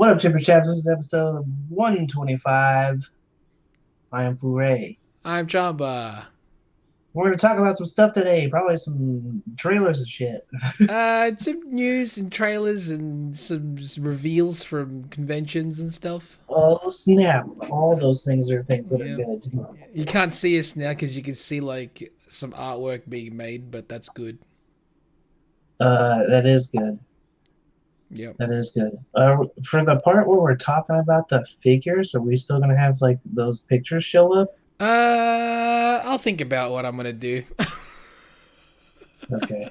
What up, Chip and Chaps? This is episode 125. I am Foray. I'm Jamba. We're going to talk about some stuff today, probably some trailers and shit. Some news and trailers and some reveals from conventions and stuff. Oh, snap. All those things are things that are Yep. good. You can't see us now because you can see like some artwork being made, but that's good. That is good. Yep. That is good. For the part where we're talking about the figures, are we still going to have like those pictures show up? I'll think about what I'm gonna do. Okay.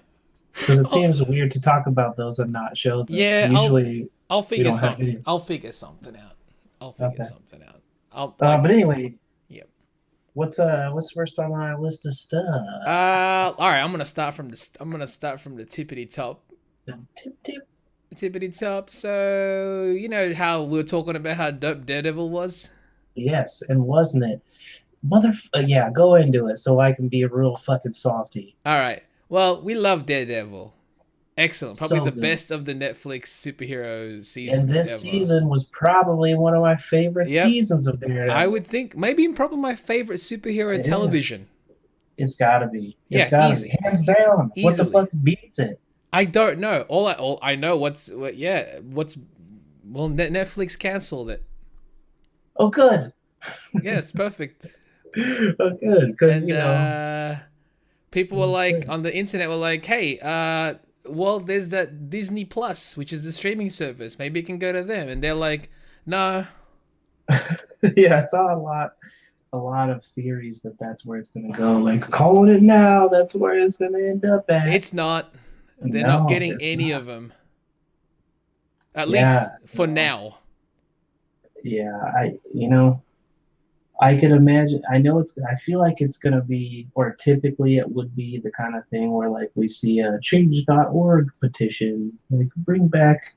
Because it I'll, seems weird to talk about those and not show them. yeah, Usually I'll we figure don't have something. video. I'll figure something out. I'll figure Okay. something out. I'll like. But anyway, Yep. what's first on our list of stuff? All right. I'm gonna start from the tippity top. Tip tip. Tippity top. So you know how we were talking about how dope Daredevil was. Yes, and wasn't it? Yeah, go into it so I can be a real fucking softy. All right. Well, we love Daredevil. Excellent. Probably So the good. best of the Netflix superhero And seasons this ever. season was probably one of my favorite Yep. seasons of I Daredevil. would think maybe probably my favorite superhero It is. television. It's gotta be. It's Yeah, gotta be. easy, Hands down. What the easily. fuck beats it? I don't know. All I know well Netflix canceled it. Oh, good. Yeah, it's perfect. Oh, good. Because, And people were like good. on the internet were like, "Hey, well, there's that Disney Plus, which is the streaming service. Maybe you can go to them." And they're like, "No, Yeah, I saw a lot of theories that that's where it's gonna go. Like calling it now, that's where it's gonna end up at. it's not. They're not No, getting it's any not. of them. At least Yeah, for no, now." yeah. I could imagine. I know it's. I feel like it's gonna be, or typically it would be the kind of thing where like we see a change.org petition, like bring back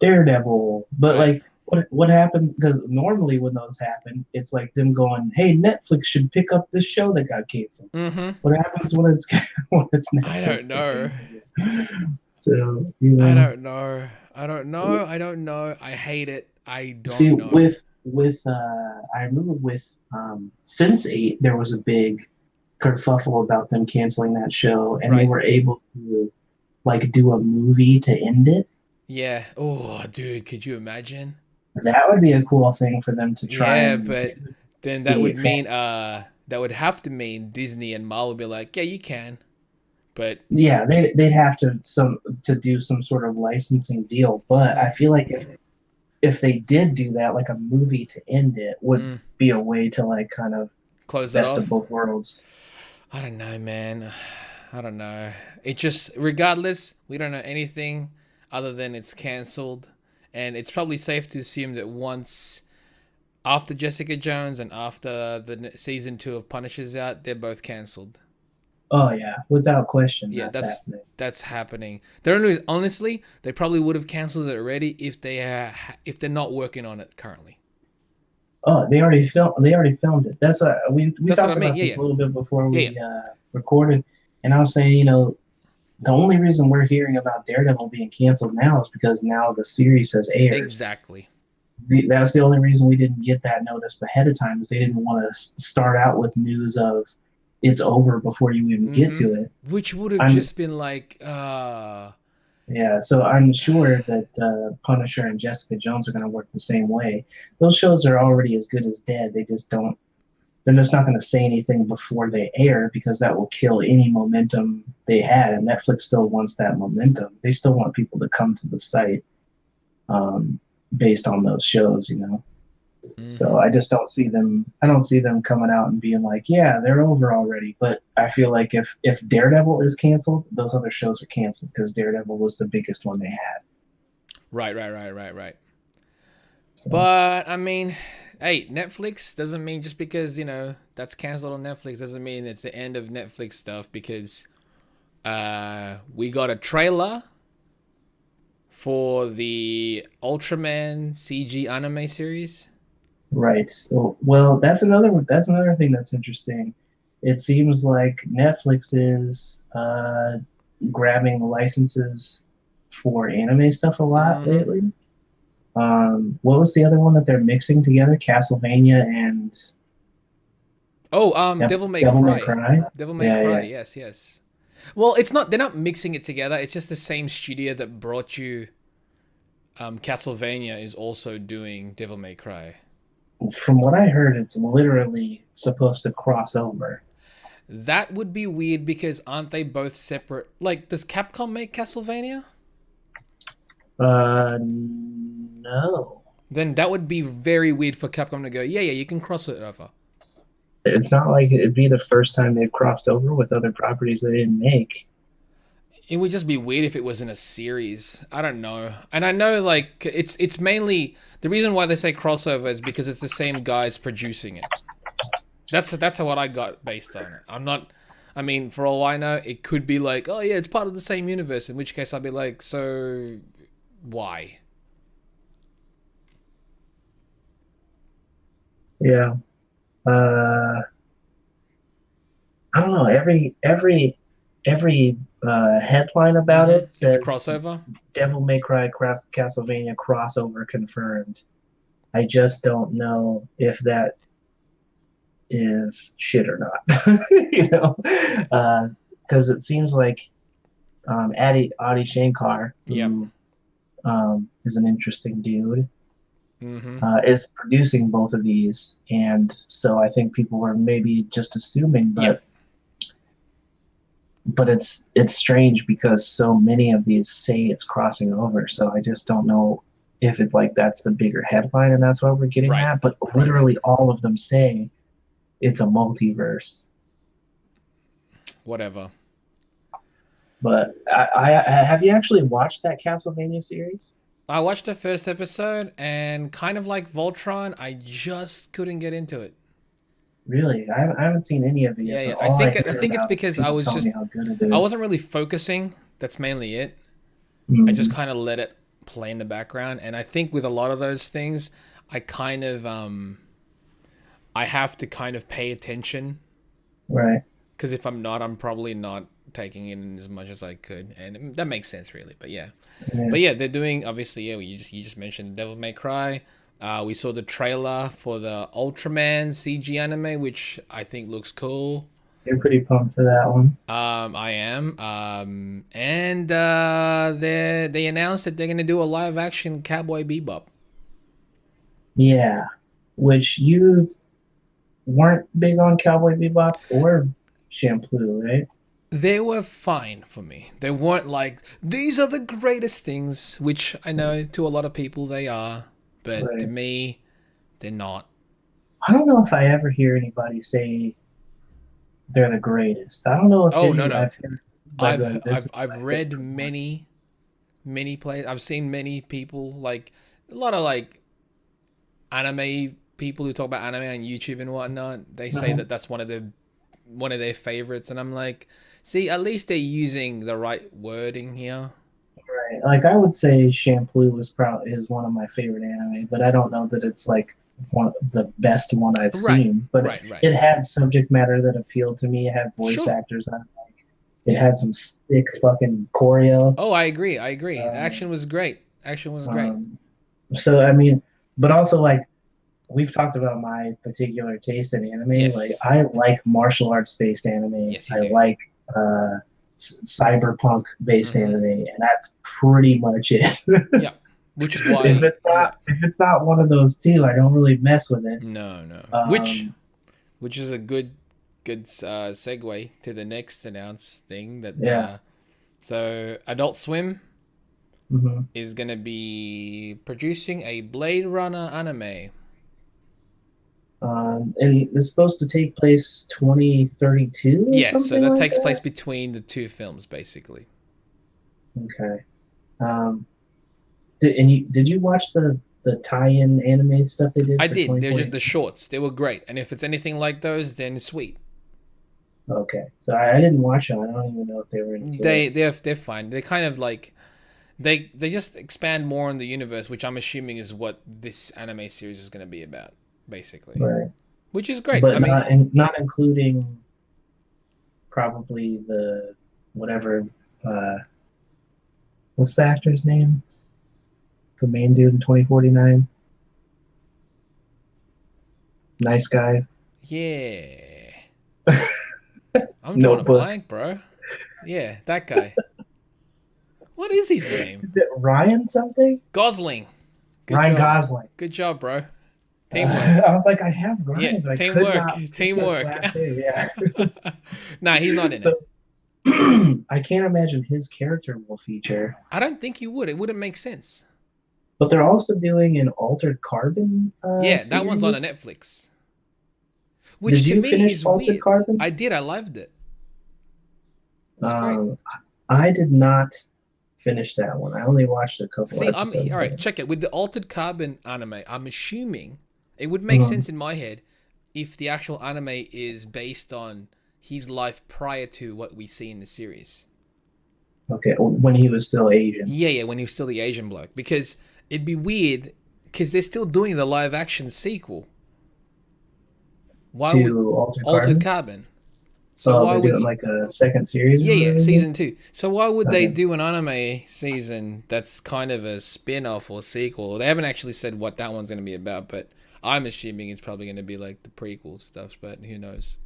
Daredevil. But Right. like, what happens? Because normally when those happen, it's like them going, "Hey, Netflix should pick up this show that got canceled." Mm-hmm. What happens when it's when it's I don't Netflix that know. cancels it? So I don't know. I don't know. I don't know. I hate it. I see don't know. I remember with Sense8 there was a big kerfuffle about them canceling that show, and they Right. were able to like do a movie to end it. Yeah. Oh, dude, could you imagine? That would be a cool thing for them to try Yeah, and but give then that see would fan. mean that would have to mean Disney and Marvel would be like, yeah, you can. But Yeah, they'd have to do some sort of licensing deal. But I mm, feel like if they did do that, like a movie to end it, would mm, be a way to like kind of close it best of off. both worlds. I don't know, man. I don't know. It just regardless, we don't know anything other than it's cancelled. And it's probably safe to assume that once after Jessica Jones and after the season 2 of Punisher's out, they're both cancelled. Oh yeah, without question, Yeah, that's happening. that's happening. They're only, honestly, they probably would have cancelled it already if they're not working on it currently. Oh, they already filmed it. We That's what I talked mean. about Yeah, this yeah, a little bit before yeah, yeah. we recorded, and I was saying, the only reason we're hearing about Daredevil being canceled now is because now the series has aired. Exactly. That's the only reason we didn't get that notice ahead of time is they didn't want to start out with news of it's over before you even get Mm-hmm. to it. Which would have I'm just been like, Yeah, so I'm sure that Punisher and Jessica Jones are going to work the same way. Those shows are already as good as dead. They just don't. They're just not going to say anything before they air because that will kill any momentum they had. And Netflix still wants that momentum. They still want people to come to the site um, based on those shows. So mm-hmm. I just don't see them. I don't see them coming out and being like, "Yeah, they're over already." But I feel like if Daredevil is canceled, those other shows are canceled because Daredevil was the biggest one they had. Right, right, right, right, right. So But I mean, hey, Netflix doesn't mean just because that's canceled on Netflix doesn't mean it's the end of Netflix stuff because we got a trailer for the Ultraman CG anime series. right. So, well, that's another thing that's interesting. It seems like Netflix is grabbing licenses for anime stuff a lot Mm-hmm. lately. What was the other one that they're mixing together? Castlevania and Oh, Devil May Devil May Cry. Cry. Devil May Yeah, Cry. yeah. Yes, yes. Well, it's not. They're not mixing it together. It's just the same studio that brought you Castlevania is also doing Devil May Cry. From what I heard, it's literally supposed to cross over. That would be weird because aren't they both separate? Like, does Capcom make Castlevania? No. Then that would be very weird for Capcom to go, yeah, yeah, you can cross it over. It's not like it'd be the first time they've crossed over with other properties they didn't make. It would just be weird if it was in a series. I don't know. And I know like it's mainly the reason why they say crossover is because it's the same guys producing it. That's what I got based on it. I'm not I mean, for all I know, it could be like, oh yeah, it's part of the same universe, in which case I'd be like, so why? Yeah. Uh, I don't know. Every headline about it Is a says crossover? Devil May Cry Castlevania crossover confirmed. I just don't know if that is shit or not. you know, Yeah. because it seems like Adi Shankar, Yep. who is an interesting dude, Mm-hmm. is producing both of these, and so I think people were maybe just assuming, Yep. but it's strange because so many of these say it's crossing over, so I just don't know if it's like that's the bigger headline and that's why we're getting Right. that, but Right. literally all of them say it's a multiverse. Whatever. But I have you actually watched that Castlevania series? I watched the first episode and kind of like Voltron, I just couldn't get into it. Really? I haven't seen any of it Yeah, yet, yeah. but all I I hear think it's about is because people telling me how good it I is. wasn't really focusing. That's mainly it. I just Mm, kind of let it play in the background, and I think with a lot of those things, I kind of I have to kind of pay attention right. because if I'm not, I'm probably not taking in as much as I could, and that makes sense really. Yeah. But yeah, they're doing obviously. Yeah, you just mentioned Devil May Cry. We saw the trailer for the Ultraman CG anime, which I think looks cool. You're pretty pumped for that one. I am. And they announced that they're gonna do a live action Cowboy Bebop. Yeah. Which you weren't big on Cowboy Bebop or Shampoo, right? They were fine for me. They weren't like these are the greatest things, which I know to a lot of people they are, but to Right. me, they're not. I don't know if I ever hear anybody say they're the greatest. I don't know if Oh no any no, I've heard like this is I've my read favorite one. many plays. I've seen many people like a lot of like anime people who talk about anime on YouTube and whatnot. They say Uh-huh. that that's one of their favorites, and I'm like, see, at least they're using the right wording here. Right. Like I would say Shampoo is one of my favorite anime, but I don't know that it's like one the best one I've Right, seen. But right. it had subject matter that appealed to me. It had voice Sure. actors on it. It Yeah. had some sick fucking choreo. Oh, I agree. I agree. The Um, action was great. Action was great. um, so I mean, but also like we've talked about my particular taste in anime. Like Yes. I like martial arts based anime. Yes, you I do. like cyberpunk based Mm-hmm. anime, and that's pretty much it. Yeah. Which is why. Yeah. If it's not one of those two, I don't really mess with it. No, no. Um, Which is a good segue to the next announced thing that yeah. so Adult Swim hmm is gonna be producing a Blade Runner anime. and it's supposed to take place 2032 or Yeah, so something that like takes place that. between the two films, basically. Okay. Um, did you watch the tie-in anime stuff they did I for did. They're just the 2049? shorts. They were great, and if it's anything like those, then sweet. Okay, so I didn't watch them. I don't even know if they were any good. They're fine. They're kind of like they just expand more on the universe, which I'm assuming is what this anime series is going to be about, basically. Right. Which is great. I But mean, not including probably the whatever uh what's the actor's name the main dude in 2049. Nice guys. Yeah. I'm drawing a Notebook. blank, bro. Yeah, that guy. What is his name? Is it Ryan something? Gosling. Good Ryan job. Gosling. Good job, bro. Teamwork. I was like, I have Yeah, Ryan, but I could teamwork. not pick his Teamwork. last name. Yeah. Nah, he's not in So it. I can't imagine his character will feature. I don't think you would. It wouldn't make sense. But they're also doing an Altered Carbon Yeah, that one's on series. a Netflix. Which Did to you me finish is Altered weird. Carbon? I did. I loved it. It was great. I did not finish that one. I only watched a couple See, I'm episodes all of right. it. Check it with the Altered Carbon anime. I'm assuming it would make Mhm. sense in my head if the actual anime is based on his life prior to what we see in the series. Okay, when he was still Asian. Yeah, when he was still the Asian bloke. Because it'd be weird because they're still doing the live action sequel. Why would To Altered Altered Carbon? Carbon? So Oh, why they're would doing like a second series or yeah, whatever? season 2. So why would they Okay. do an anime season that's kind of a spin-off or sequel? They haven't actually said what that one's going to be about, but I'm assuming it's probably going to be like the prequel stuff, but who knows?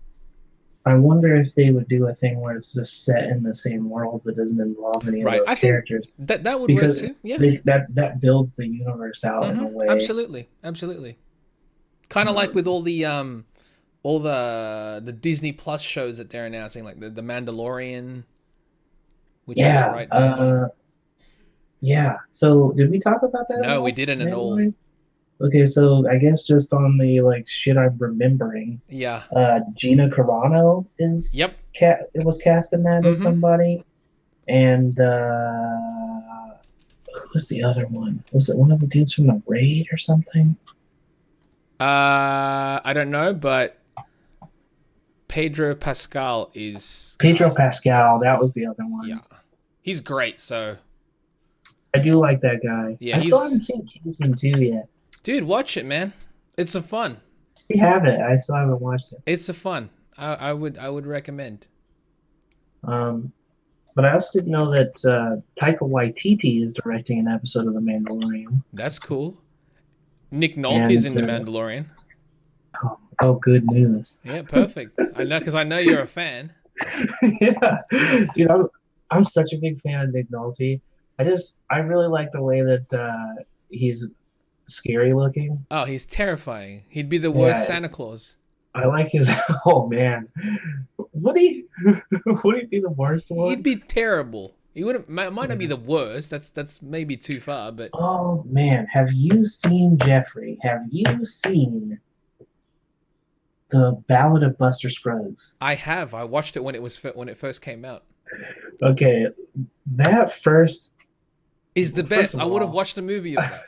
I wonder if they would do a thing where it's just set in the same world but doesn't involve any of Right. those I think characters. that would work Because too. Yeah. that builds the universe out in a way. Absolutely. Absolutely. Kind of like with all the Disney Plus shows that they're announcing, like the Mandalorian, which is out right now. Yeah. So did we talk about that at No, we all? didn't at all. Mandalorian? Okay, so I guess just on the like shit I'm remembering, Yeah. Gina Carano is Yep. it was cast in that as somebody, and who was the other one? Was it one of the dudes from the Raid or something? I don't know, but Pedro Pascal is Pedro Pascal, that was the other one. Yeah, he's great. So I do like that guy. Yeah, I still haven't seen Coulson 2 yet. Dude, watch it, man. It's a fun. We have it. I still haven't watched it. It's a fun. I would recommend. But I also didn't know that Taika Waititi is directing an episode of The Mandalorian. That's cool. Nick Nolte's in The Mandalorian. Oh, good news. Yeah, perfect. I know, because I know you're a fan. Yeah, dude, I'm such a big fan of Nick Nolte. I really like the way that he's scary looking. Oh, he's terrifying. He'd be the worst Santa Claus. I like his. Oh man, would he be the worst one? He'd be terrible. He might not be the worst. That's maybe too far, but oh man, have you seen Jeffrey? Have you seen the Ballad of Buster Scruggs? I have. I watched it when it first came out. Okay, that first is the best. I would have watched a movie of that.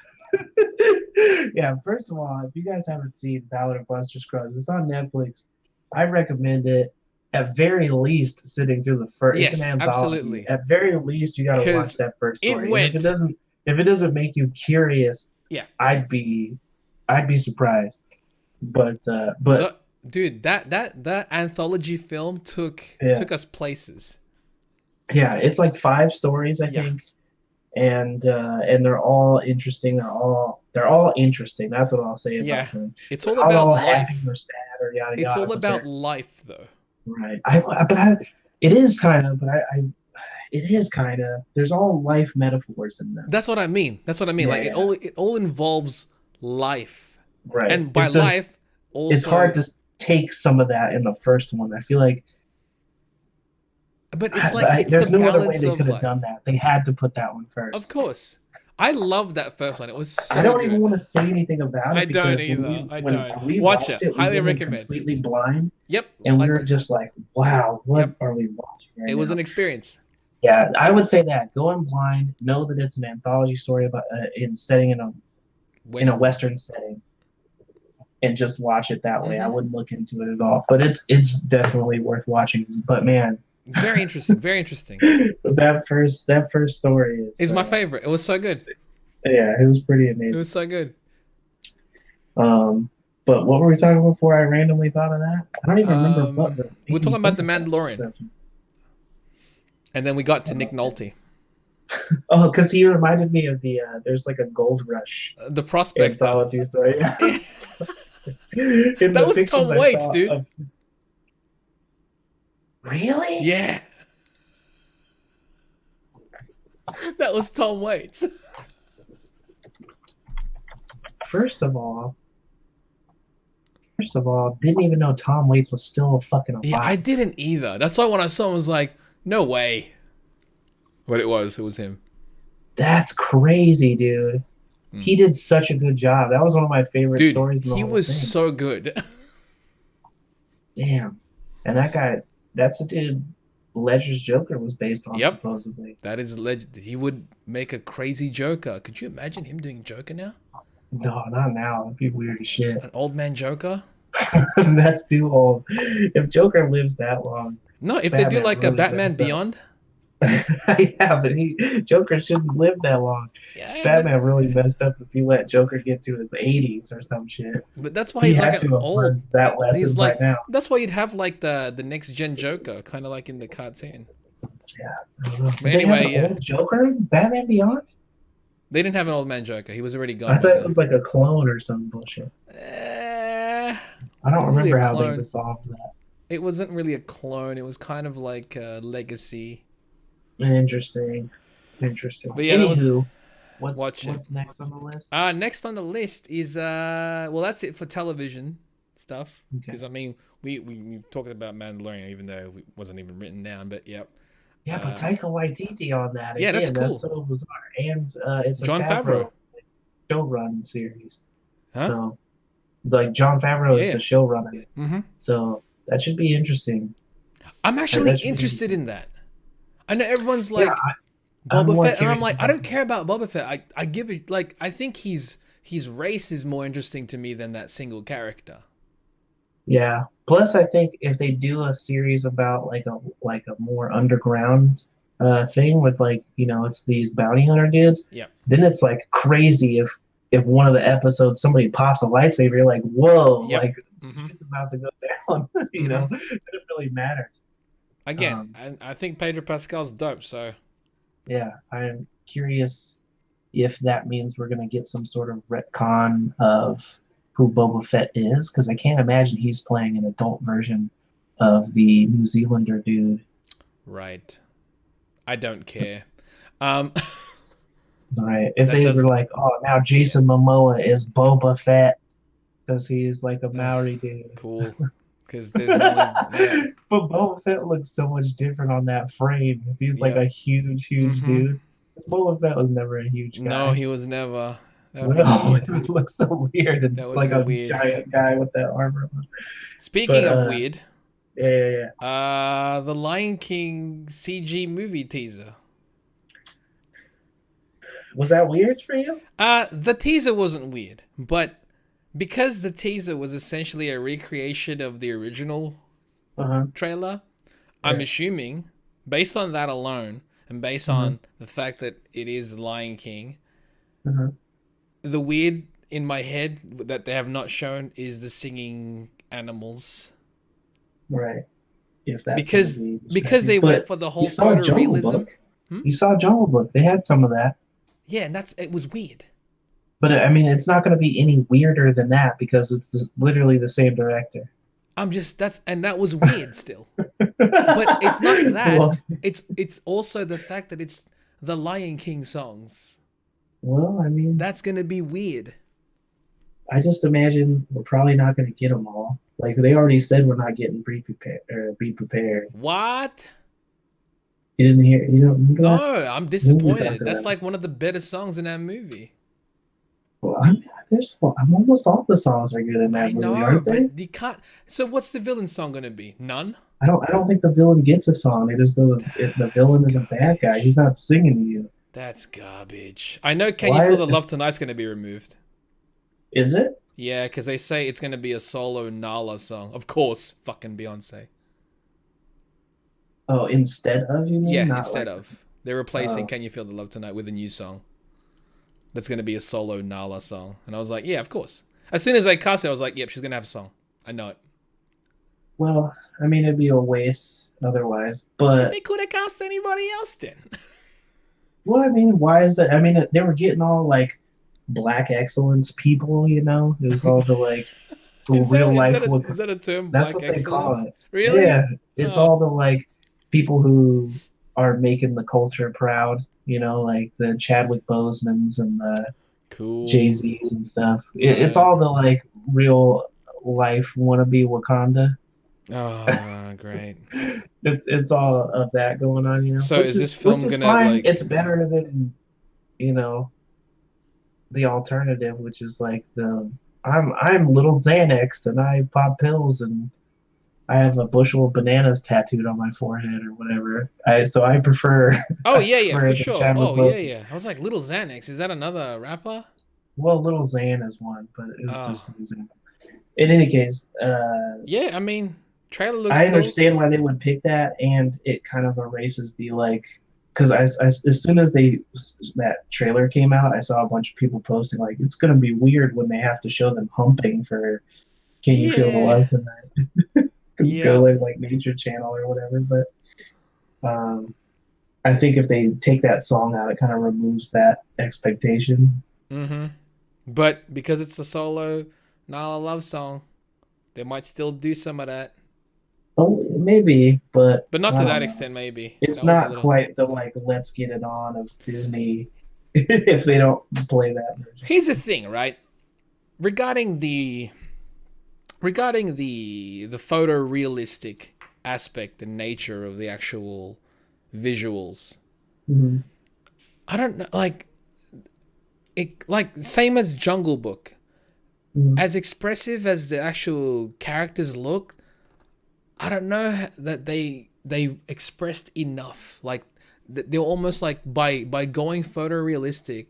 Yeah, first of all, if you guys haven't seen Ballad of Buster Scruggs, it's on Netflix. I recommend it. At very least, sitting through the first. Yes, it's an anthology. Absolutely. At very least, you got to watch that first story. If it doesn't make you curious, yeah, I'd be surprised. But dude, that anthology film took us places. Yeah, it's like 5 stories, I think. And they're all interesting. They're all interesting. That's what I'll say about them. It's all about life. Happy or sad or yada yada. It's all about life, though. Right. It is kind of. There's all life metaphors in them. That's what I mean. Like it all involves life. Right. And by life, also, it's hard to take some of that in the first one. I feel like. But it's like there's no other way they could have done that. They had to put that one first. Of course. I love that first one. It was so I don't even want to say anything about it. I don't either. When we watched it. Highly recommend. Completely blind. Yep. And we were just like, wow, what are we watching right now? It was an experience. Yeah, I would say that. Go in blind. Know that it's an anthology story about in a Western setting. And just watch it that way. I wouldn't look into it at all. But it's definitely worth watching. But man, very interesting. Very interesting. that first story is my favorite. It was so good. Yeah, it was pretty amazing. It was so good. But what were we talking about before I randomly thought of that? I don't even remember what. We're talking about The Mandalorian. And then we got to Nick Nolte. Oh, because he reminded me of the there's like a Gold Rush The prospector. anthology story. Yeah. In That the was pictures Tom I Waits, saw dude. of really? Yeah. That was Tom Waits. First of all, didn't even know Tom Waits was still fucking Yeah, I alive. didn't either. That's why when I saw him, I was like, no way. But it was him. That's crazy, dude. Hmm. He did such a good job. That was one of my favorite Dude, stories in the he whole was thing. so good. Damn. And that guy, that's the dude Ledger's Joker was based on, Yep. supposedly. That is legend. He would make a crazy Joker. Could you imagine him doing Joker now? No, not now. It'd be weird as shit. An old man Joker? That's too old. If Joker lives that long, No, if they do Batman like a really Batman messed up. Beyond. Yeah, but Joker shouldn't live that long. Yeah, Batman really messed up if he let Joker get to his 80s or some shit. but that's why He he's like had an to have old. learned that He's lesson by like now. that's why you'd have like the next gen Joker, kind of like in the cartoon. Yeah. I don't know. Did But they have anyway, an yeah, old Joker in Batman Beyond? they didn't have an old man Joker. He was already I gone by thought it then. was like a clone or some bullshit. I don't Not really a remember how they clone. resolved that. It wasn't really a clone. It was kind of like a legacy. Interesting. Interesting. But yeah, that was Anywho, watch it. what's next on the list? Next on the list is well, that's it for television stuff. Okay. Because I mean, we talked about Mandalorian, even though it wasn't even written down. But yep. Yeah, but Taika Waititi on that. Yeah, that's Again, cool. That's so bizarre. And it's a Jon Favreau. showrun series. Huh? So, like, Jon Favreau Yeah. is the showrunner. Mm-hmm. So, that should be interesting. I'm actually that should be interested in that. I know everyone's like I'm Boba more Fett, and I'm curious like, I about don't care about Boba Fett. I give it like I think his race is more interesting to me than that single character. Yeah. Plus, I think if they do a series about like a more underground thing with like it's these bounty hunter dudes, Yeah. then it's like crazy if one of the episodes somebody pops a lightsaber, you're like, whoa, Yep. like Mhm. shit's about to go down. It really matters. Again, I think Pedro Pascal's dope. So Yeah, I'm curious if that means we're gonna get some sort of retcon of who Boba Fett is, because I can't imagine he's playing an adult version of the New Zealander dude. right, I don't care. Um, Right. If that they does. were like, oh, now Jason Momoa is Boba Fett because he's like a Maori dude. Cool, because there's only yeah. But Boba Fett looks so much different on that frame. If he's like Yeah. a huge Mhm. dude. Boba Fett was never a huge guy. No, he was never. That would be No, weird. it would look so weird and That would like be a weird. giant guy with that armor on. Speaking But of weird, yeah. the Lion King CG movie teaser. Was that weird for you? The teaser wasn't weird, but because the teaser was essentially a recreation of the original Uh-huh. trailer, I'm Yeah. assuming, based on that alone, and based on the fact that it is the Lion King, Uh-huh. the weird in my head that they have not shown is the singing animals. Right. If that's Because gonna be because they distracting. went for the You whole saw Jungle photorealism. Book. You saw Jungle Book. They had some of that. Yeah, and it was weird. But I mean, it's not going to be any weirder than that because it's literally the same director. That was weird still. But it's not that. Well, It's also the fact that it's the Lion King songs. I mean, That's gonna be weird. I just imagine we're probably not going to get them all. Like they already said, we're not getting pre-prepared or be prepared. What? You didn't hear? You don't remember that? No, I'm talked disappointed. That's about like one of the better songs in that movie. Well, I'm almost all the songs are good in that I movie, know, aren't they? but you can't. So what's the villain song gonna be? None. I don't think the villain gets a song. They just go. If the villain is a bad guy, he's not singing to you. That's garbage. I know. Can Why- You Feel the Love Tonight's gonna be removed? Is it? Yeah, because they say it's gonna be a solo Nala song. Of course, fucking Beyonce. Oh, instead of you mean? Yeah, Not instead like- of they're replacing Oh. "Can You Feel the Love Tonight" with a new song. That's gonna be a solo Nala song, and I was like, yeah, of course. As soon as I cast it, I was like, yep, she's gonna have a song. I know it. Well, I mean, it'd be a waste otherwise. But They could have cast anybody else then. Well, I mean, why is that? I mean, they were getting all like black excellence people, you know? It was all the like real life. Is that a term? That's Black what they call excellence? it. Really? Yeah, it's Oh, all the like people who are making the culture proud, you know, like the Chadwick Bosemans and the Jay cool. Z's and stuff. It's Right. all the like real life wannabe Wakanda. Oh, great. It's all of that going on, you know, So is this which film is gonna fine. like? It's better than you know the alternative, which is like the I'm little Xanax and I pop pills and I have a bushel of bananas tattooed on my forehead or whatever. I prefer Oh I yeah, yeah, for prefer the sure. Chadwick Oh yeah, Boseman. yeah. I was like, Little Xanax. Is that another rapper? Well, little Xan is one, but it was Oh just an example. In any case, yeah. I mean, trailer I looked cool. understand why they would pick that, and it kind of erases the like. Because as soon as that trailer came out, I saw a bunch of people posting like it's gonna be weird when they have to show them humping for "Can You Feel the Yeah. Love Tonight?" Because it's gonna Yeah. look like Nature Channel or whatever. But um, I think if they take that song out, it kind of removes that expectation. Mm-hmm. But because it's a solo, not a love song, they might still do some of that. Oh, maybe, but But not I to don't that know. extent, maybe. It's That was a not little. quite the like "Let's Get It On" of Disney if they don't play that version. Here's the thing, right? Regarding the the photorealistic aspect and nature of the actual visuals. Mm-hmm. I don't know, like it, like same as Jungle Book. Mm-hmm. As expressive as the actual characters look, I don't know that they expressed enough. Like they're almost like by going photorealistic,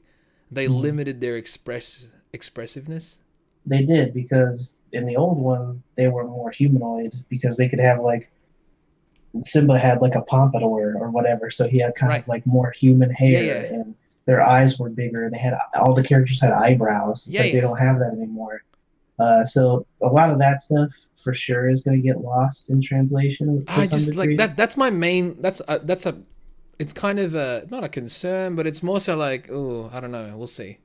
they Mm-hmm. limited their expressiveness. They did because in the old one they were more humanoid because they could have like Simba had like a pompadour or whatever, so he had kind Right. of like more human Yeah, hair yeah. and their eyes were bigger and they had all the characters had eyebrows, Yeah, but they yeah. don't have that anymore. So a lot of that stuff for sure is going to get lost in translation to I some just like degree. that. That's my main. That's a. It's kind of a not a concern, but it's more so like, oh, I don't know. We'll see.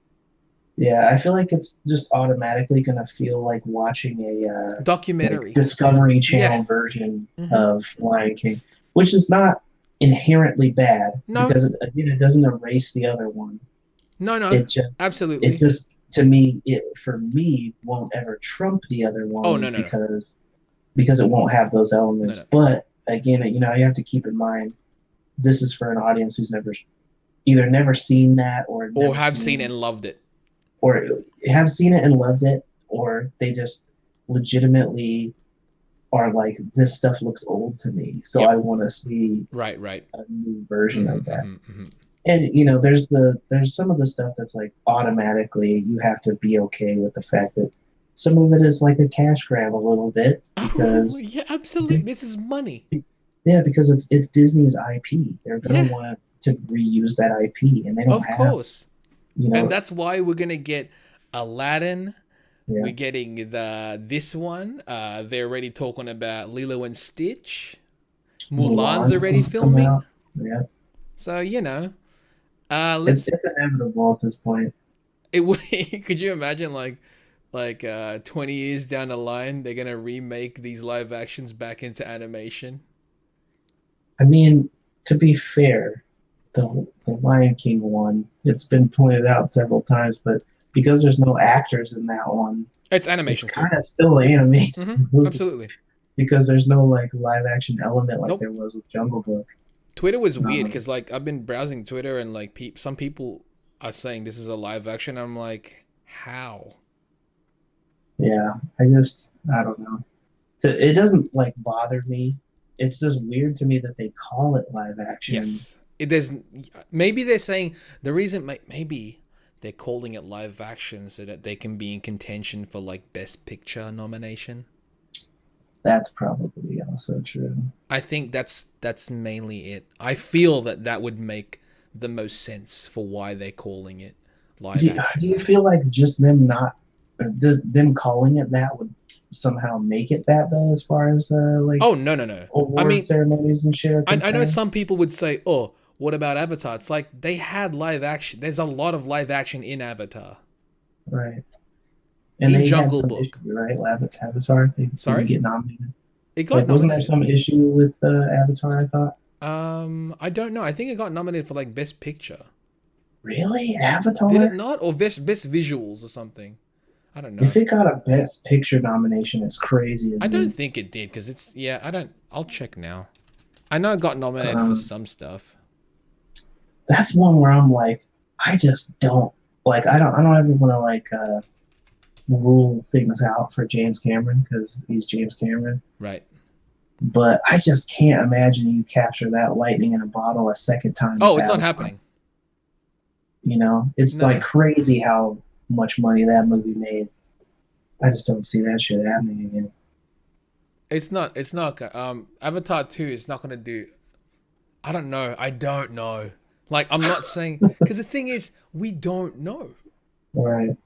Yeah, I feel like it's just automatically going to feel like watching a like Documentary. Discovery Yeah. Channel version Mm-hmm. of Lion King, which is not inherently bad No, because again, it doesn't erase the other one. no, no. It just it Absolutely. just to me it for me won't ever trump the other Oh no, one no, no, because it won't have those no, no. elements. But again, you know, you have to keep in mind this is for an audience who's either never seen that Or have seen and loved it. or have seen it and loved it, or they just legitimately are like, this stuff looks old to me, so I Yep. want to see Right. Right. a new version Mm-hmm, of that. mm-hmm, mm-hmm. And you know, there's some of the stuff that's like automatically you have to be okay with the fact that some of it is like a cash grab a little bit Oh because yeah, absolutely. This is money. yeah, because it's Disney's IP. They're gonna Yeah, want to reuse that IP, and they don't of have, course. you And know, that's why we're gonna get Aladdin. yeah, We're getting the this one. They're already talking about Lilo and Stitch. Mulan's Mulan's already supposed to come filming. out. Yeah, So it's let's. it's inevitable at this point. It would. Could you imagine like 20 years down the line, they're gonna remake these live actions back into animation? I mean, to be fair, the Lion King one, it's been pointed out several times, but because there's no actors in that one, It's it's animation still. kind of still an Yep. animated Mm-hmm. movie Absolutely. because there's no like live action element like Nope. there was with Jungle Book. Twitter was weird Um, because like I've been browsing Twitter and like some people are saying this is a live action. I'm like, how? yeah, I don't know. So it doesn't like bother me. It's just weird to me that they call it live action. Yes. It does. Maybe they're saying the reason. Maybe they're calling it live action so that they can be in contention for like best picture nomination. That's probably also true. I think that's mainly it. I feel that that would make the most sense for why they're calling it live Do action. you feel like just them not them calling it that would somehow make it that though, as far as like Oh no, no, no. I award mean, ceremonies and shit are I know concerned? some people would say, "Oh, What about Avatar? It's like they had live action. There's a lot of live action in Avatar. Right. And In they had Jungle some issue, Book. right? Avatar, they didn't Sorry? get nominated. It got Like, wasn't there nominated. some issue with Avatar? I thought. I don't know. I think it got nominated for like Best Picture. Really, Did it Avatar? not? Or Best Visuals or something. I don't know. If it got a Best Picture nomination, it's crazy to I don't me. think it did because it's yeah. I don't. I'll check now. I know it got nominated for Um, some stuff. that's one where I'm like, I just don't like. I don't ever want to like rule things out for James Cameron because he's James Cameron. Right. But I just can't imagine you capture that lightning in a bottle a second time with Oh, it's not Avatar. happening. You know, it's No, like no. crazy how much money that movie made. I just don't see that shit happening again. It's not. It's not. Avatar 2 is not gonna do. I don't know. I don't know. Like I'm not saying because the thing is we don't know. Right.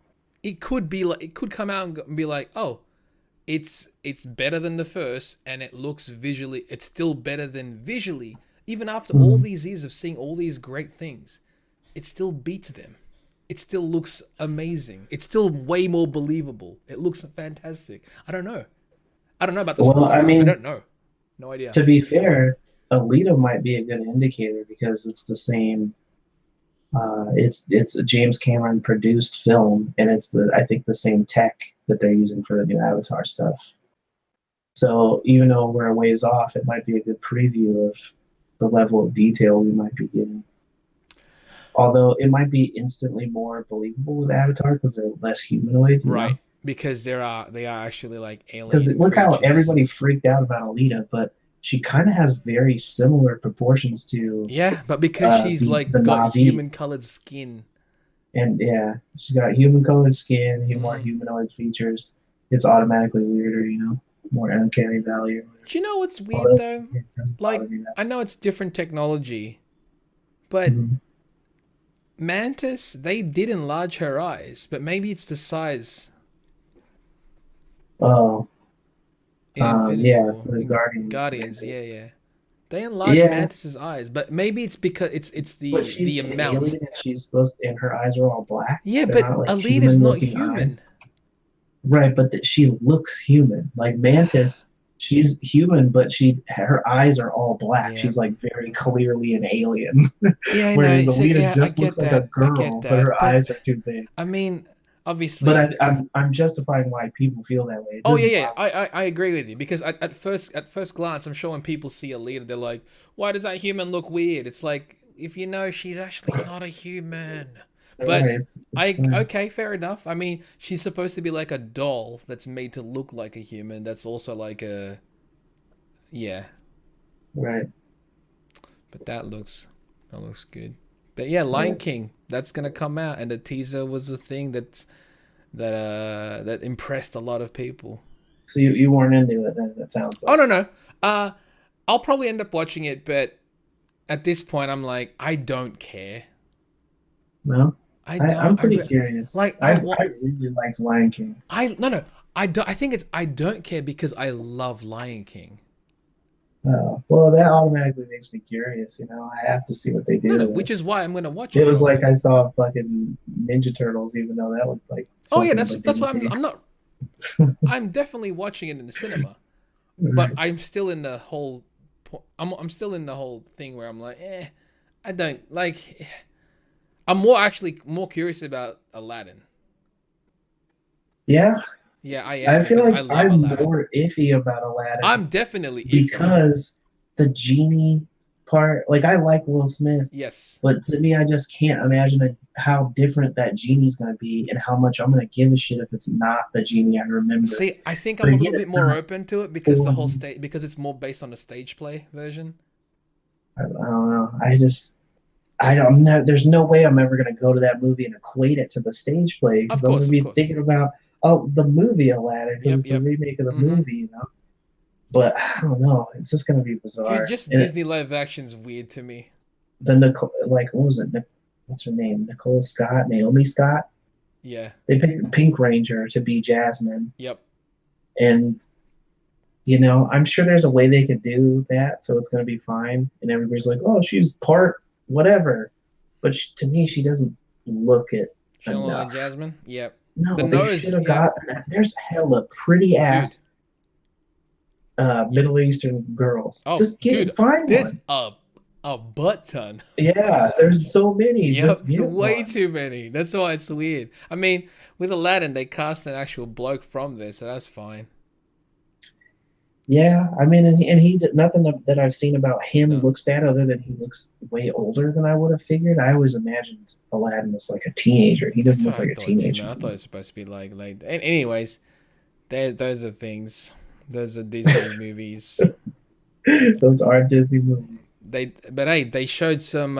It could be like it could come out and be like, oh, it's better than the first, and it looks visually. It's still better than visually, even after all Mhm. these years of seeing all these great things. It still beats them. It still looks amazing. It's still way more believable. It looks fantastic. I don't know. I don't know about the Well, I story. I mean, don't know. No idea. to be fair, Alita might be a good indicator because it's the same. It's a James Cameron produced film, and it's the I think the same tech that they're using for the new Avatar stuff. So even though we're a ways off, it might be a good preview of the level of detail we might be getting. Although it might be instantly more believable with Avatar because they're less humanoid, you Right. know. Because they are actually like Because alien look how creatures. everybody freaked out about Alita, but she kind of has very similar proportions to Yeah, but because she's the like got Na'vi. human colored skin. And yeah, she's got human colored skin, more Mm. humanoid features. It's automatically weirder, you know, more uncanny valley or whatever. Do you know what's weird Although though? it doesn't bother Like me that I know it's different technology, but much. Mantis, they did enlarge her eyes, but maybe it's the size Oh, in Infinity yeah, War, for the in Guardians Guardians. Yeah, Mantis. yeah. They enlarged Yeah, Mantis's eyes, but maybe it's because it's but the she's an amount. alien and she's supposed to, and her eyes are all black. Yeah, They're but not like Alita's human not looking human. eyes. Right, but she looks human. Like Mantis, she's human, but her eyes are all black. Yeah. She's like very clearly an alien. Yeah, I know. Whereas So, Alita yeah, I just looks get like a that. I get girl, but that. her But eyes are too big. I mean, But obviously, I'm justifying why people feel that way. It oh yeah, doesn't yeah. bother. I agree with you because at first glance, I'm sure when people see a leader, they're like, "Why does that human look weird?" It's like if you know she's actually not a human. All But right, it's fine. okay, fair enough. I mean, she's supposed to be like a doll that's made to look like a human. That's also like a yeah. Right, But that looks good. But yeah, Lion right. King, that's gonna come out, and the teaser was the thing that impressed a lot of people. So you weren't into it then. That sounds Oh like no no, uh, I'll probably end up watching it, but at this point, I'm like, I don't care. no. I I'm don't. pretty curious. Like I really liked Lion King. I no no. I don't. I think it's I don't care because I love Lion King. Well, that automatically makes me curious. You know, I have to see what they No do no, with which it. is why I'm gonna watch It it was like probably. I saw fucking Ninja Turtles, even though that looked like Oh yeah, something of a that's why Disney. I'm not. I'm definitely watching it in the cinema. But Right. I'm still in the whole I'm still in the whole thing where I'm like, I don't like I'm more curious about Aladdin. Yeah, Yeah, I am I feel because like I love I'm Aladdin. more iffy about Aladdin I'm definitely iffy. because the genie part, like I like Will Smith, Yes. but to me, I just can't imagine how different that genie's going to be and how much I'm going to give a shit if it's not the genie I remember. See, I think But I'm a again, little bit it's more not open to it because the for whole me. stage because it's more based on the stage play version. I don't know. I don't know. There's no way I'm ever going to go to that movie and equate it to the stage play because I'm going to Of be course. thinking about, oh, the movie Aladdin because Yep, it's a yep. remake of the Mm-hmm. movie, you know? But I don't know. It's just going to be Dude, bizarre. just And Disney live action's weird to me. the Nicole, like, what was it? What's her name? Nicole Scott, Naomi Scott. Yeah. They picked Pink Ranger to be Jasmine. Yep. And, you know, I'm sure there's a way they could do that so it's going to be fine. And everybody's like, oh, she's part. whatever. But to me, she doesn't look it She don't look like enough. Jasmine. Yep. The No, they should nose. have Yep. gotten. There's hella pretty Dude. ass Yeah. Middle Eastern girls. Oh, Just dude. find There's one. a butt ton. Yeah, there's so many. Yep, Just get way one. too many. That's why it's weird. I mean, with Aladdin, they cast an actual bloke from there, so that's fine. Yeah, I mean, and he did nothing that I've seen about him No, looks bad, other than he looks way older than I would have figured. I always imagined Aladdin as like a teenager. He doesn't that's what look I like a thought too, teenager man. I to thought it me. was supposed to be like. Anyways, those are things. Those are Disney movies. Those are Disney movies. But hey, they showed some.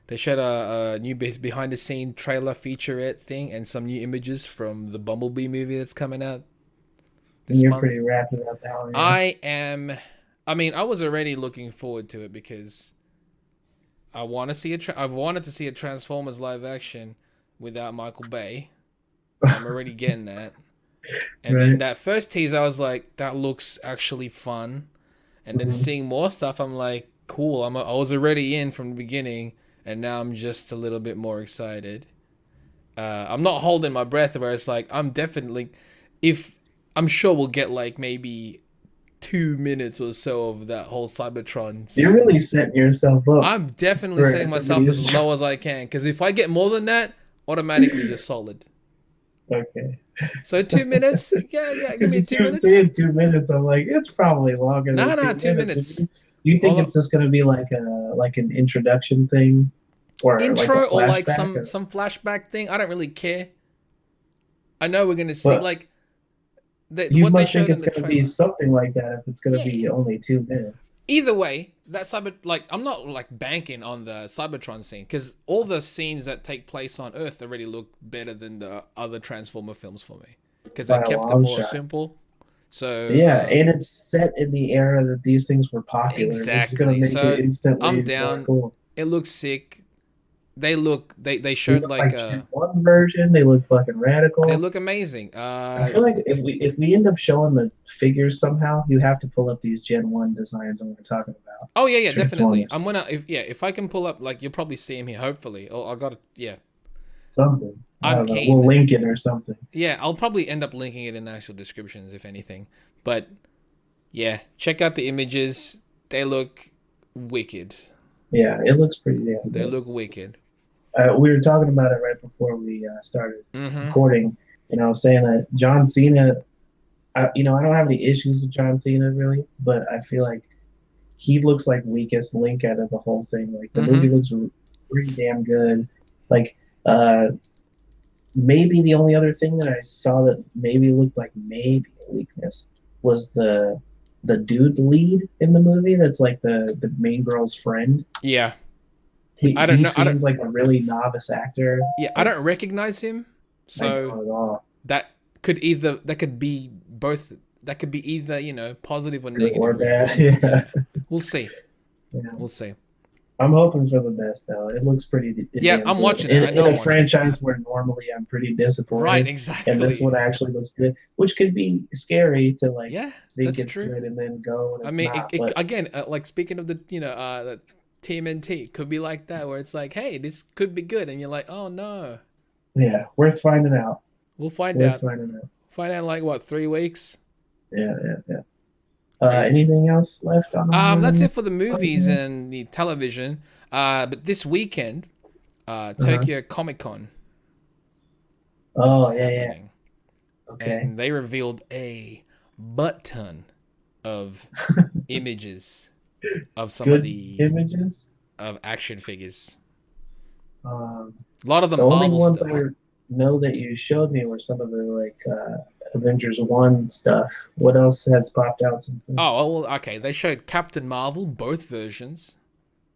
They showed a new behind the scene trailer featurette thing and some new images from the Bumblebee movie that's coming out And this you're month. pretty wrapped about that one, yeah. I am. I mean, I was already looking forward to it because I want to see I've wanted to see a Transformers live action without Michael Bay. So I'm already getting that. And then Right. that first teaser, I was like, that looks actually fun. And then Mhm. seeing more stuff, I'm like, cool. I was already in from the beginning, and now I'm just a little bit more excited. I'm not holding my breath where it's like, I'm definitely, if I'm sure we'll get like maybe 2 minutes or so of that whole Cybertron You're really scenes. setting yourself up I'm definitely for setting to myself be as low as I can because if I get more than that, automatically you're solid. okay. So 2 minutes, yeah, give Because me you two keep minutes. saying 2 minutes, I'm like, it's probably longer Nah, than nah, two two minutes. minutes. Do you think Although it's just gonna be like an introduction thing, or like a intro or like flashback? some flashback thing, I don't really care. I know we're gonna see But like you what they must think showed in it's the gonna be trailer. something like that if it's gonna Yeah. be only 2 minutes. Either way, that cyber like I'm not like banking on the Cybertron scene because all the scenes that take place on Earth already look better than the other Transformer films for me because they By a kept them long more shot. simple. So Yeah, and it's set in the era that these things were popular, which is gonna exactly. make it So I'm instantly more down. cool. It looks sick. They They showed look like like Gen 1 version, they look fucking they radical. look amazing. I feel like if we end up showing the figures somehow, you have to pull up these Gen 1 designs when we're talking about Oh yeah, definitely. Transformers. I'm gonna if I can pull up like you'll probably see him here. Hopefully, oh I got it. Yeah, Something. I I'm don't know. We'll keen. link it or something. Yeah, I'll probably end up linking it in the actual descriptions if anything. But yeah, check out the images. They look wicked. Yeah, it looks pretty damn They good. look wicked. We were talking about it right before we started Mm-hmm. recording. Saying that John Cena. I don't have any issues with John Cena really, but I feel like he looks like weakest link out of the whole thing. Like the movie Mm-hmm. looks pretty damn good. Like uh, maybe the only other thing that I saw that maybe looked like maybe a weakness was the dude lead in the movie. That's like the main girl's friend. Yeah. He I don't he know. I don't. seemed like a really novice actor. Yeah, I Like don't recognize him. I So don't at all. that could be both. That could be either positive or Good or negative bad. reaction. Yeah. Yeah, we'll see. Yeah. We'll see. I'm hoping for the best though. It looks pretty Yeah, damn I'm good. watching it. In, I know in I'm a watching it. franchise where normally I'm pretty Right, disappointed, and this exactly. one actually looks good, which could be scary to like Yeah, think that's it's true. good and then go and I it's mean, not. But again, like speaking of the the TMNT, it could be like that where it's like, hey, this could be good, and you're like, oh no, yeah, worth finding out. we'll find Worth out. finding out. Find out in like what 3 weeks? Yeah, yeah, yeah. Crazy. Anything else left on That's our? it for the movies and the television. But this weekend, Uh-huh. Tokyo Comic Con is Oh yeah, yeah. happening, Okay. and they revealed a butt ton of images of some of Good the images. of action figures. Um, A lot of the the only Marvel ones stuff. I know that you showed me were some of the like Avengers 1 stuff. What else has popped out since then? Oh, well, okay. They showed Captain Marvel, both versions,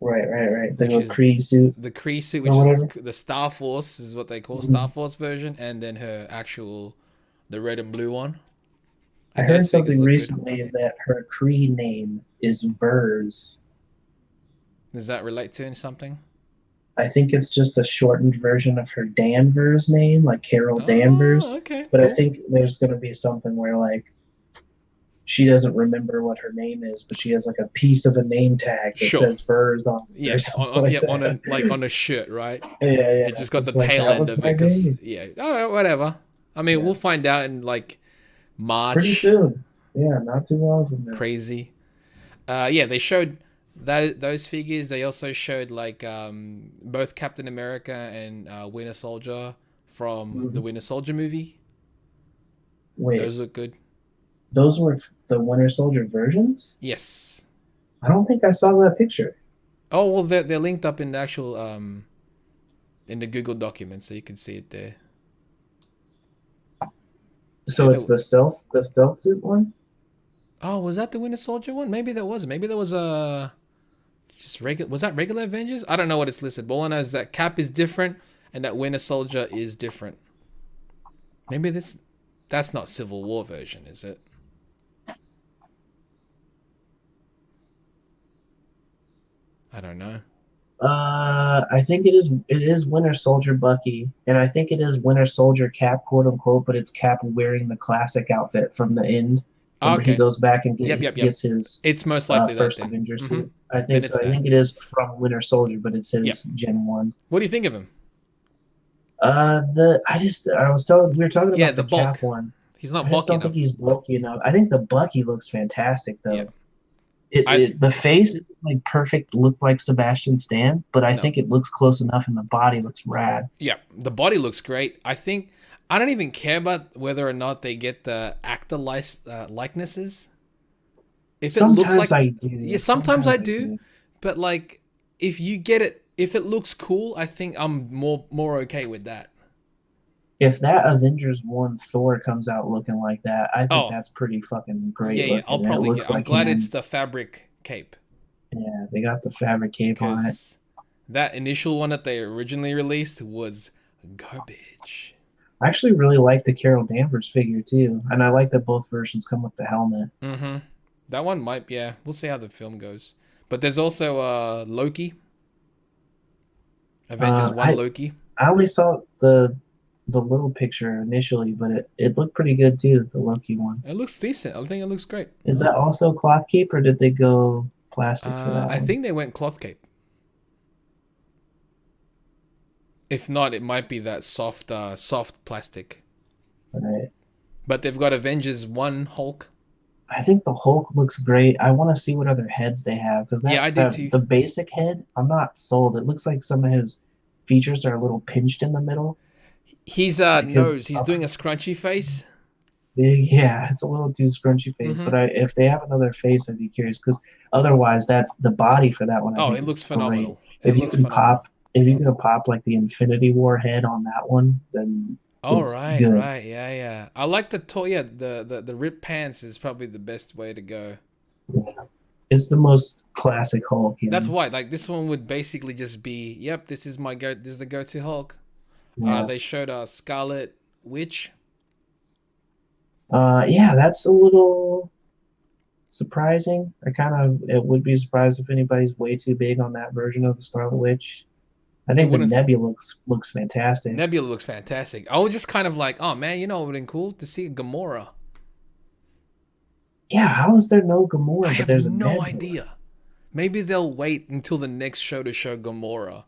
Right, right, right. The which little is Kree suit the Kree suit, or which is whatever. the Star Force, is what they call Star Mhm. Force version, and then her actual, the red and blue one. I And heard those figures something look good. recently that her Kree name is Vers. Does that relate to something? I think it's just a shortened version of her Danvers name, like Carol Oh, Danvers. okay, But I cool. think there's going to be something where like she doesn't remember what her name is, but she has like a piece of a name tag that Sure. says Vers on it or Yeah, something like yeah, on that. a like on a shirt, right? Yeah, It yeah. just So got the it's like tail that end was of my it, because name. yeah. Oh, whatever. I mean, Yeah, we'll find out in like pretty March. soon. Yeah, not too long from now. Crazy. Yeah, they showed those figures. They also showed like both Captain America and Winter Soldier from the Mhm. Winter Soldier movie. Wait, Those look good. those were the Winter Soldier versions? Yes. I don't think I saw that picture. Oh well, they're linked up in the actual in the Google document, so you can see it there. So Maybe. it's the stealth suit one? Oh, was that the Winter Soldier one? Maybe that was. Maybe that was a just regular. Was that regular Avengers? I don't know what it's listed. But all I know is that Cap is different and that Winter Soldier is different. Maybe that's not Civil War version, is it? I don't know. I think it is Winter Soldier Bucky, and I think it is Winter Soldier Cap, quote unquote, but it's Cap wearing the classic outfit from the end. Oh, Remember, he okay. goes back and Yep, yep, yep. gets his It's most likely that first then. Avenger Mm-hmm. suit. I Then think it's so. I that. think it is from Winter Soldier, but it's Yep. his Gen Ones. What do you think of him? The I was telling we were talking Yeah, about the the Cap bulk. one. He's I not just bulky don't think enough. he's bulky enough. I think the Bucky looks fantastic Yeah. though. It, I it the face is like perfect, look like Sebastian Stan, but I no. think it looks close enough, and the body looks rad. Yeah, the body looks great. I think I don't even care about whether or not they get the actor likenesses. If it looks Sometimes like, I yeah, do. sometimes I Sometimes I do, do. but like if you get it, if it looks cool, I think I'm more okay with that. If that Avengers 1 Thor comes out looking like that, I think Oh, that's pretty fucking yeah, great yeah, I'll looking. It probably get. looks I'm like glad it's him. the fabric cape, Yeah, they got the fabric cape on it. because that initial one that they originally released was garbage. I actually really like the Carol Danvers figure too, and I like that both versions come with the helmet. Mm-hmm. That one might, yeah. We'll see how the film goes. But there's also Loki, Avengers Uh, One I Loki. I only saw the little picture initially, but it looked pretty good too, the Loki one. It looks decent. I think it looks great. Is that also cloth cape, or did they go plastic for that I one? think they went cloth cape. If not, it might be that soft plastic. Right. But they've got Avengers One Hulk. I think the Hulk looks great. I want to see what other heads they have because Yeah, I do too. the basic head, I'm not sold. It looks like some of his features are a little pinched in the middle. He's Like his nose. He's doing upper, a scrunchy face. yeah, it's a little too scrunchy face. Mm-hmm. But if they have another face, I'd be curious because otherwise, that's the body for that one. I Oh, think it is looks great. phenomenal. It looks phenomenal. If you can pop like the Infinity War head on that one, then Oh, it's right, good. right, yeah, yeah. I like the toy. Yeah, the ripped pants is probably the best way to go. Yeah. It's the most classic Hulk, you That's know. why, like, this one would basically just be, yep, this is my go. This is the go-to Hulk. Yeah. They showed Scarlet Witch. Yeah, that's a little surprising. It would be surprised if anybody's way too big on that version of the Scarlet Witch. I It think the wouldn't. Nebula looks fantastic. Nebula looks fantastic. I was just kind of like, oh man, you know, it would have been cool to see Gamora. Yeah, how is there no I Gamora, but have there's a no Nebula? idea. Maybe they'll wait until the next show to show Gamora.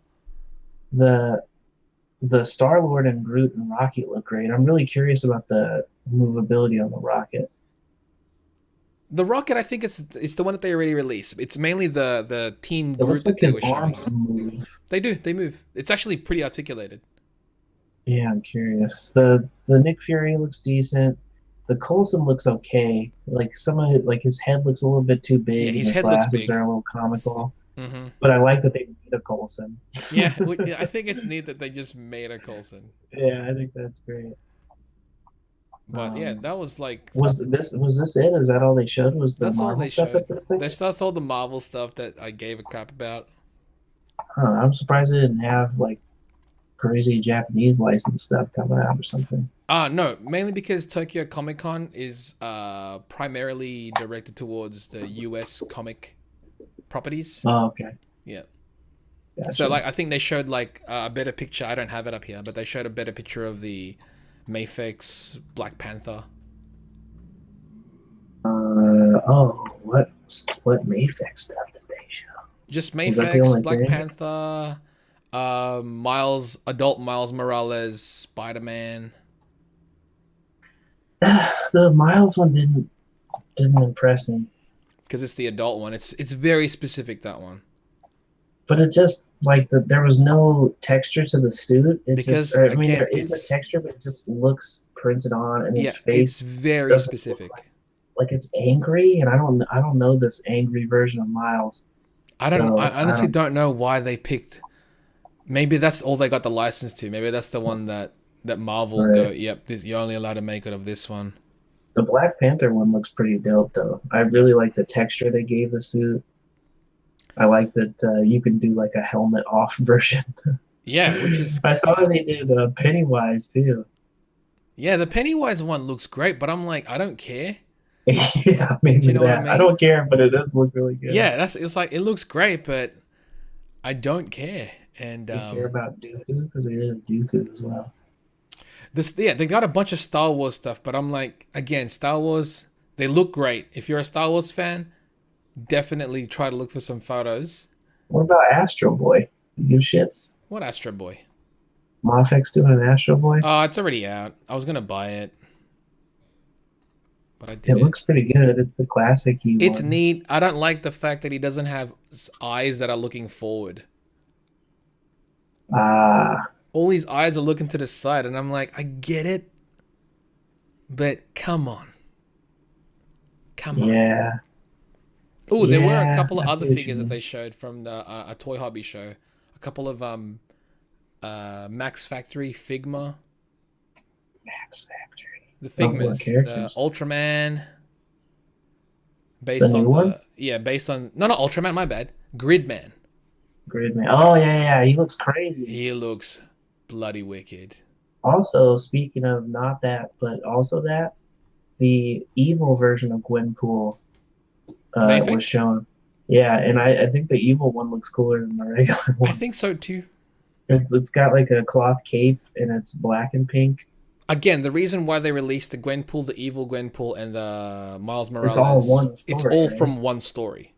The the Star Lord and Groot and Rocket look great. I'm really curious about the movability on the rocket. The Rocket, I think it's the one that they already released. It's mainly the Team It Groot looks that like they his were showing. arms move. They move. It's actually pretty articulated. Yeah, I'm curious. The Nick Fury looks decent. The Coulson looks okay. Like some of it, like his head looks a little bit too Yeah, big, and his his head looks glasses big. are a little comical. Hmm. But I like that they made a Coulson. Yeah, I think it's neat that they just made a Coulson. Yeah, I think that's great. But yeah, Um, that was like was this it? Is that all they showed? Was the that's all Marvel they stuff showed. at this thing? That's all the Marvel stuff that I gave a crap about. Huh, I'm surprised they didn't have like crazy Japanese license stuff coming out or something. No, mainly because Tokyo Comic Con is primarily directed towards the US comic properties. Oh, okay, Yeah. So gotcha. like I think they showed like a better picture. I don't have it up here, but they showed a better picture of the Mayfix Black Panther. Oh, what Mayfix stuff did they show? Just Was that the Mayfix, only Black thing? Panther, adult Miles Morales, Spider-Man. The Miles one didn't impress me. Because it's the adult one. It's very specific, that one. But it just like there was no texture to the suit. It just, Because or, I mean, again, there is a texture, but it just looks printed on, and his yeah, it's face very doesn't look specific. like it's angry, and I don't know this angry version of Miles. I So I honestly don't. don't know why they picked. Maybe that's all they got the license to. Maybe that's the one that Marvel go. Right. Yep, you're only allowed to make it of this one. The Black Panther one looks pretty dope, though. I Yep. really like the texture they gave the suit. I like that you can do like a helmet off version. Yeah, which is I saw they did Pennywise too. yeah. The Pennywise one looks great, but I'm like, I don't care. Yeah, Do you mainly know what I that. I mean? don't care, but it does look really good. Yeah, that's it's like it looks great, but I don't care. And You care about Dooku because they did Dooku as well. this yeah, they got a bunch of Star Wars stuff, but I'm like, again, Star Wars, they look great. If you're a Star Wars fan, definitely try to look for some photos. What about Astro Boy? You shits. What Astro Boy? Mafex doing an Astro Boy. Oh, it's already out. I was gonna buy it, but I It didn't. looks pretty good. It's the classic he It's one. neat. I don't like the fact that he doesn't have eyes that are looking forward. Ah, All his eyes are looking to the side, and I'm like, I get it, but come on. yeah, Oh, there were a yeah. couple of I other see what you figures that mean. they showed from a Toy Hobby show. A couple of Max Factory Figma, Max Factory. the Oh, what Figmas, the characters? Ultraman, The based new on one? based on no, not Ultraman, my bad, Gridman. Gridman. Oh yeah, yeah. Yeah. He looks crazy. He looks bloody wicked. Also, speaking of not that, but also that, the evil version of Gwenpool was Mayfix? shown. Yeah, and I think the evil one looks cooler than the regular I one. think so too. It's got like a cloth cape and it's black and pink. Again, the reason why they released the Gwenpool, the evil Gwenpool, and the Miles It's all Morales, one it's story, all right? from one story.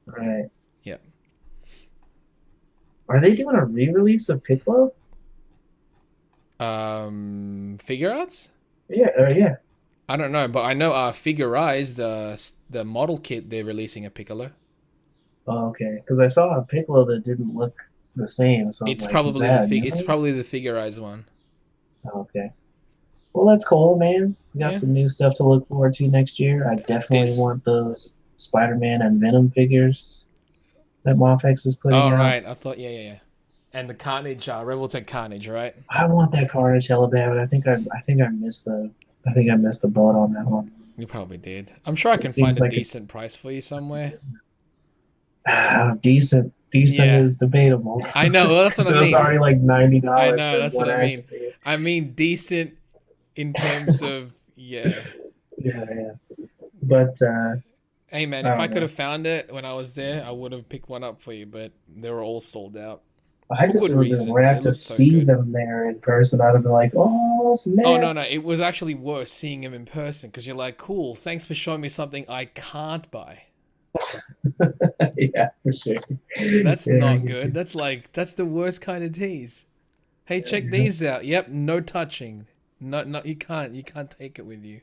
Right. Yep. Are they doing a re-release of Piccolo? Figuarts? Yeah, yeah. I don't know, but I know Figurize, the model kit, they're releasing a Piccolo. Oh, okay. Because I saw a Piccolo that didn't look the same, so I was like, is that a new It's one? probably the Figurize one. Oh, okay. Well, that's cool, man. We got Yeah. some new stuff to look forward to next year. I definitely This. want those Spider-Man and Venom figures that Mofex is putting All out. right. I thought yeah. And the Carnage, Revoltech Carnage, right? I want that Carnage hella bad, but I think I missed the boat on that one. You probably did. I'm sure I It can find seems a like it's decent price for you somewhere. But decent. Decent yeah, is debatable. I know. Well, that's what I So it's mean. already like ninety I dollars know. for That's what one I action mean. figure. I mean decent in terms of yeah. Yeah, yeah. But Hey man, I if I don't could know. have found it when I was there, I would have picked one up for you, but they were all sold out I for just good would have been reason. They glad to looked so see good. them there in person. I'd have been like, oh Oh snap! no, it was actually worse seeing him in person because you're like, cool, thanks for showing me something I can't buy. Yeah, for sure. That's Yeah, I not get good. you. That's the worst kind of tease. Hey, check Yeah, these out. Yep, no touching. No, you can't take it with you.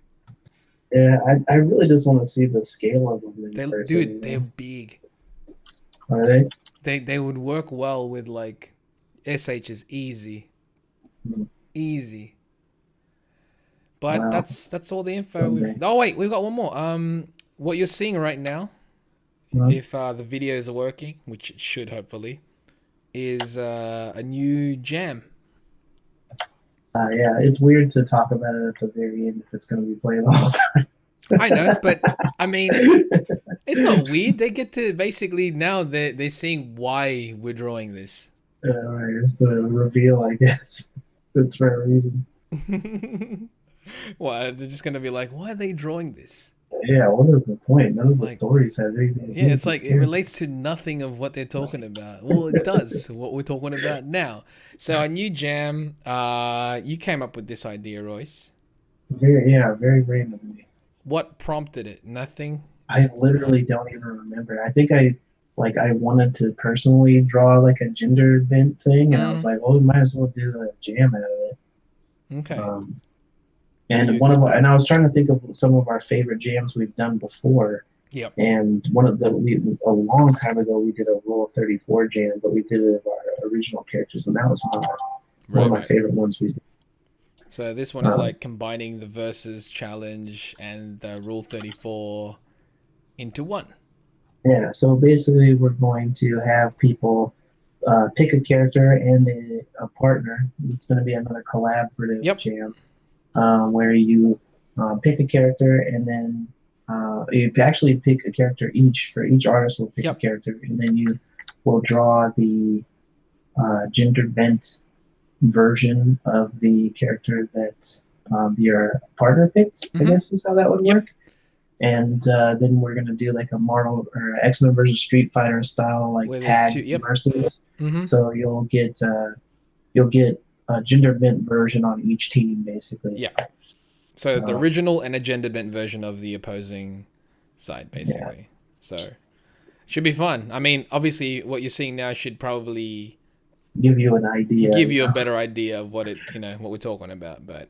yeah. I really just want to see the scale of them in person. Dude, they're big. Are they? They would work well with like SH's easy, Hmm. easy. But Wow. that's all the info we've. Someday. Oh wait, we've got one more. What you're seeing right now, Huh? if the videos are working, which it should hopefully, is a new jam. Yeah, it's weird to talk about it at the very end if it's going to be played all the I know, but I mean, time. it's not weird. They get to basically now they're seeing why we're drawing this. Right, it's the reveal, I guess. It's for a reason. Well, they're just gonna be like, why are they drawing this? Yeah, what is the point? None of the Like, stories have anything to yeah, do with it's these like it characters. relates to nothing of what they're talking about. Well, it does what we're talking about now. So our new jam, you came up with this idea, Royce. Very, yeah, very randomly. What prompted it? Nothing. I Just literally don't even remember. I think I wanted to personally draw like a gender bent thing, and I was mm, like, well, we might as well do a jam out of it. okay. Um, Do and you one of our, and expect? I was trying to think of some of our favorite jams we've done before. Yep. And one of the a long time ago we did a Rule 34 jam, but we did it of our original characters, and that was one of Right, my right. favorite ones we did. So this one is Um, like combining the versus challenge and the Rule 34 into one. yeah, so basically we're going to have people pick a character and a partner. It's going to be another collaborative Yep. jam where you pick a character and then you actually pick a character each. For each artist will pick a Yep. character, and then you will draw the gender bent version of the character that your partner picked, I Mm-hmm. guess is how that would Yep. work. And then we're gonna do like a Marvel or X Men versus Street Fighter style like Where there's two. tag Yep. versus. Mm-hmm. So you'll get a gender bent version on each team basically. Yeah. So the Um, original and a gender bent version of the opposing side, yeah, basically. So should be fun. I mean, obviously, what you're seeing now should probably give you an idea. give you a better idea of what what we're talking about. But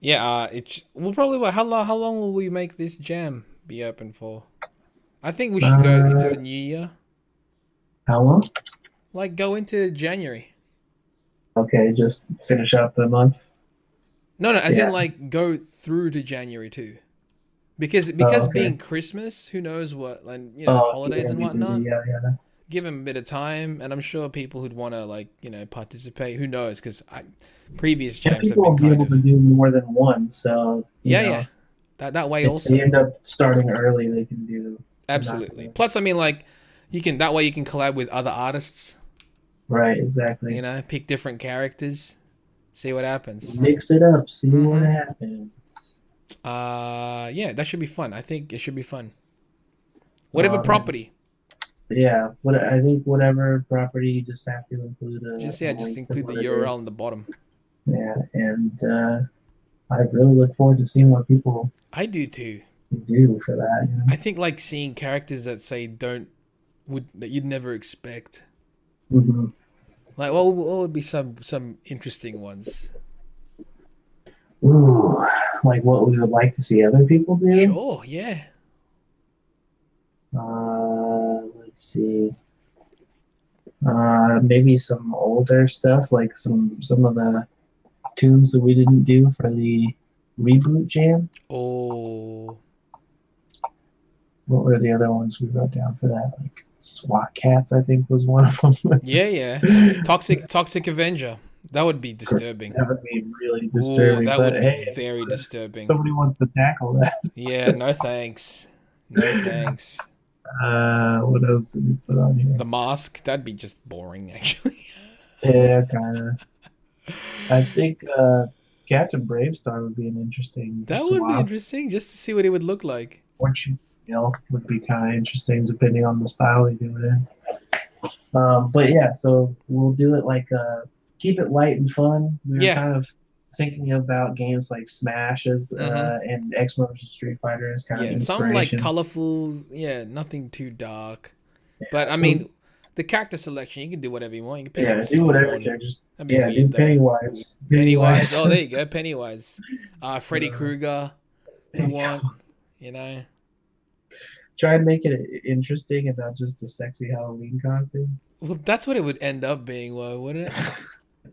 yeah, it's we'll probably how long will we make this jam be open for? I think we should go into Uh, the new year, how long? like go into January. Okay, just finish up the month. No, no, as in Yeah. like go through to January too. Oh, Because okay. being Christmas, who knows what, like Oh, if you're holidays gonna and be busy, whatnot. yeah, yeah. Give them a bit of time, and I'm sure people who'd want to participate. Who knows? Because previous And jams have people been will be kind able of to do more than one. So, yeah, yeah. That way if they also. end up starting early, they can do not Absolutely. Plus, I mean, like you can that way you can collab with other artists. right, exactly. Pick different characters, see what happens. Mix it up, see what Mm-hmm. happens. Yeah, that should be fun. I think it should be fun. Whatever That's property, yeah. What I think, whatever property, you just have to include a just link to include the what it URL on is. the bottom. Yeah, and I really look forward to seeing what people I do too. do for that. You know? I think like seeing characters that say don't would that you'd never expect. Mm-hmm. Like, what would be some interesting ones? Ooh, like what we would like to see other people do. Sure, yeah. Let's see. Maybe some older stuff, like some of the tunes that we didn't do for the reboot jam. Oh, What were the other ones we wrote down for that? Like SWAT Cats, I think was one of them. yeah, yeah. Toxic Avenger. That would be disturbing. That would be really Oh, disturbing. that But would be hey, very if disturbing. somebody wants to tackle that. Yeah, no thanks. No thanks. What else did we put on here? The Mask, that'd be just boring, actually. Yeah, kind of. I think Captain Bravestar would be an interesting That would be swap. interesting, just to see what it would look like. Fortune Mill would be kind of interesting depending on the style they do it in. But yeah, so we'll do it like keep it light and fun. We were Yeah. kind of thinking about games like Smash as Mm-hmm. and X Men vs Street Fighter as kind of Yeah, some like inspiration. colorful. Yeah, nothing too dark. But Yeah, I so mean, the character selection, you can do whatever you want. You can pick yeah, like do whatever, Spawn. just That'd be yeah, do weird though. Pennywise. Pennywise. Pennywise. Oh, there you go. Pennywise. Freddy Uh, Krueger. If there you you want, go. you know. Try and make it interesting and not just a sexy Halloween costume. Well, that's what it would end up being, wouldn't it?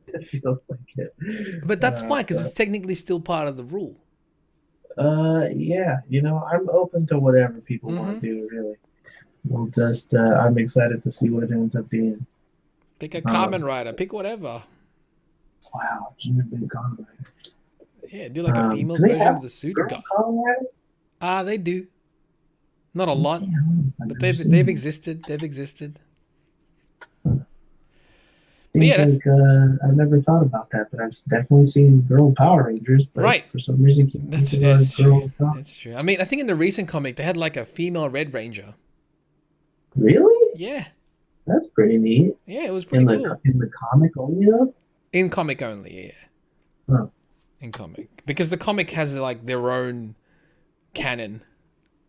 It feels like it. But that's fine because it's But technically still part of the rule. yeah, I'm open to whatever people Mm-hmm. want to do. Really, we'll just I'm excited to see what it ends up being. Pick a Um, Kamen Rider. Pick whatever. wow, Junior Big Conrad. Yeah, do like a female Do they version have of the suit. girl Conrad? They do. Not a lot, Yeah, I don't know if I've but ever seen they've them. existed. They've existed. But Seems yeah, that's like I've never thought about that, but I've definitely seen girl Power Rangers. But right. for some reason, can't That's think of a that's true. girl. That's true. I mean, I think in the recent comic they had like a female Red Ranger. Really? Yeah, That's pretty neat. yeah, it was pretty cool. In the comic only though. In comic only, yeah. Huh. In comic, because the comic has like their own canon.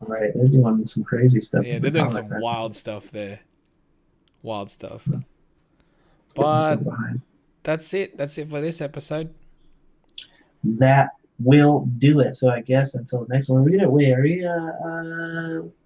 Right, they're doing some crazy stuff Yeah, in they're the doing comic. some wild stuff there. Wild stuff. Getting so But behind. that's it. That's it for this episode. That will do it. So I guess until the next one, are we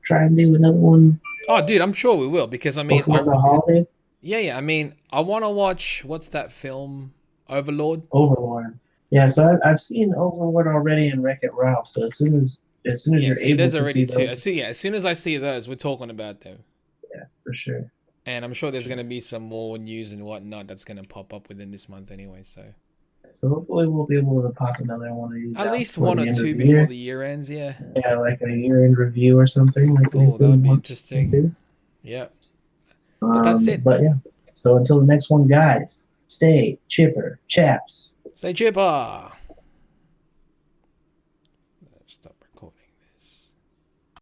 trying to do another one Oh, dude, I'm sure we will because I mean, before the holiday? yeah. I mean, I want to watch what's that film, Overlord. Overlord. Yeah, so I've seen Overlord already in Wreck It Ralph. So as soon as Yeah, you're see, able there's to already see two. those, As soon as I see those, we're talking about them. yeah, for sure. And I'm sure there's going to be some more news and whatnot that's going to pop up within this month anyway. So So hopefully we'll be able to pop another one of these at out least before one or the end of two the before year. the year ends. Yeah. Yeah, like a year-end review or something like Oh, we've that would been be wanting to interesting. do. Yeah. But that's it. But yeah, so until the next one, guys, stay chipper, chaps. Say chipper.